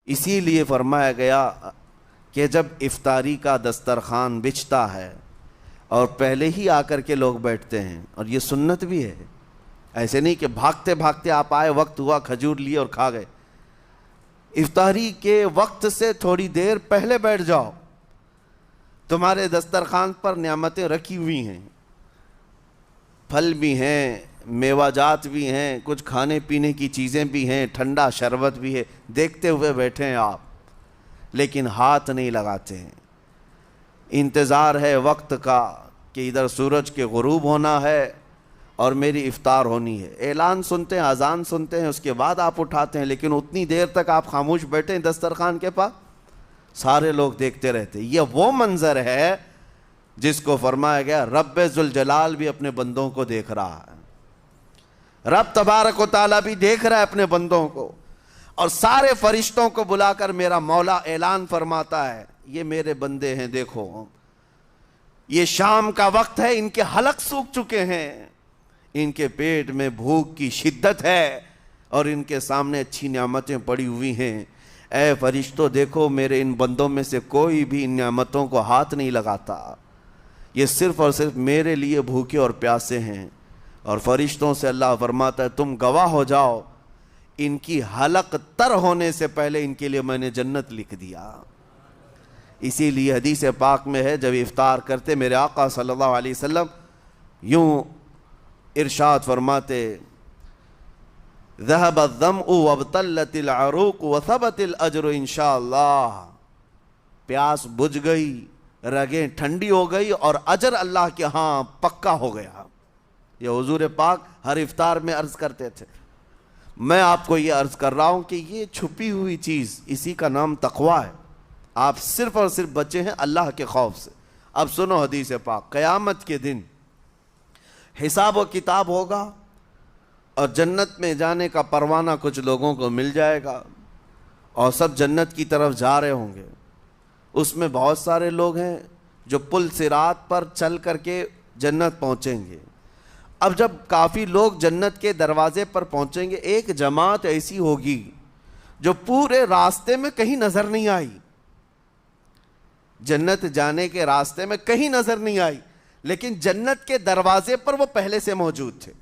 اسی لیے فرمایا گیا کہ جب افطاری کا دسترخوان بچھتا ہے اور پہلے ہی آ کر کے لوگ بیٹھتے ہیں، اور یہ سنت بھی ہے، ایسے نہیں کہ بھاگتے بھاگتے آپ آئے، وقت ہوا، کھجور لیے اور کھا گئے۔ افطاری کے وقت سے تھوڑی دیر پہلے بیٹھ جاؤ، تمہارے دسترخوان پر نعمتیں رکھی ہوئی ہیں، پھل بھی ہیں، میوہ جات بھی ہیں، کچھ کھانے پینے کی چیزیں بھی ہیں، ٹھنڈا شربت بھی ہے، دیکھتے ہوئے بیٹھے ہیں آپ، لیکن ہاتھ نہیں لگاتے ہیں۔ انتظار ہے وقت کا کہ ادھر سورج کے غروب ہونا ہے اور میری افطار ہونی ہے، اعلان سنتے ہیں، اذان سنتے ہیں، اس کے بعد آپ اٹھاتے ہیں، لیکن اتنی دیر تک آپ خاموش بیٹھے ہیں دسترخوان کے پاس، سارے لوگ دیکھتے رہتے۔ یہ وہ منظر ہے جس کو فرمایا گیا رب ذوالجلال بھی اپنے بندوں کو دیکھ رہا ہے، رب تبارک و تعالیٰ بھی دیکھ رہا ہے اپنے بندوں کو، اور سارے فرشتوں کو بلا کر میرا مولا اعلان فرماتا ہے یہ میرے بندے ہیں، دیکھو یہ شام کا وقت ہے، ان کے حلق سوکھ چکے ہیں، ان کے پیٹ میں بھوک کی شدت ہے اور ان کے سامنے اچھی نعمتیں پڑی ہوئی ہیں۔ اے فرشتوں دیکھو میرے ان بندوں میں سے کوئی بھی ان نعمتوں کو ہاتھ نہیں لگاتا، یہ صرف اور صرف میرے لیے بھوکے اور پیاسے ہیں۔ اور فرشتوں سے اللہ فرماتا ہے تم گواہ ہو جاؤ، ان کی حلق تر ہونے سے پہلے ان کے لیے میں نے جنت لکھ دیا۔ اسی لیے حدیث پاک میں ہے جب افطار کرتے میرے آقا صلی اللہ علیہ وسلم یوں ارشاد فرماتے ذهب الظمأ وابتلت العروق وثبت الاجر انشاءاللہ، پیاس بجھ گئی، رگیں ٹھنڈی ہو گئی اور اجر اللہ کے ہاں پکا ہو گیا۔ یہ حضور پاک ہر افطار میں عرض کرتے تھے۔ میں آپ کو یہ عرض کر رہا ہوں کہ یہ چھپی ہوئی چیز، اسی کا نام تقویٰ ہے۔ آپ صرف اور صرف بچے ہیں اللہ کے خوف سے۔ اب سنو حدیث پاک، قیامت کے دن حساب و کتاب ہوگا اور جنت میں جانے کا پروانہ کچھ لوگوں کو مل جائے گا اور سب جنت کی طرف جا رہے ہوں گے۔ اس میں بہت سارے لوگ ہیں جو پل صراط پر چل کر کے جنت پہنچیں گے۔ اب جب کافی لوگ جنت کے دروازے پر پہنچیں گے، ایک جماعت ایسی ہوگی جو پورے راستے میں کہیں نظر نہیں آئی، جنت جانے کے راستے میں کہیں نظر نہیں آئی، لیکن جنت کے دروازے پر وہ پہلے سے موجود تھے،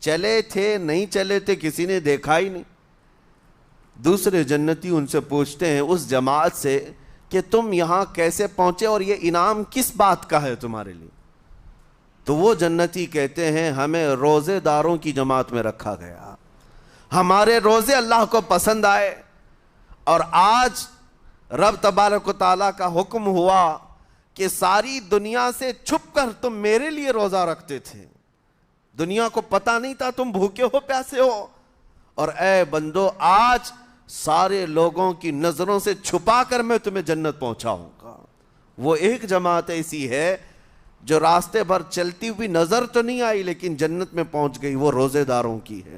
چلے تھے نہیں چلے تھے کسی نے دیکھا ہی نہیں۔ دوسرے جنتی ان سے پوچھتے ہیں اس جماعت سے کہ تم یہاں کیسے پہنچے اور یہ انعام کس بات کا ہے تمہارے لیے؟ تو وہ جنتی کہتے ہیں ہمیں روزے داروں کی جماعت میں رکھا گیا، ہمارے روزے اللہ کو پسند آئے، اور آج رب تبارک و تعالیٰ کا حکم ہوا کہ ساری دنیا سے چھپ کر تم میرے لیے روزہ رکھتے تھے، دنیا کو پتہ نہیں تھا تم بھوکے ہو پیاسے ہو، اور اے بندو آج سارے لوگوں کی نظروں سے چھپا کر میں تمہیں جنت پہنچاؤں گا۔ وہ ایک جماعت ایسی ہے جو راستے بھر چلتی ہوئی نظر تو نہیں آئی لیکن جنت میں پہنچ گئی، وہ روزے داروں کی ہے۔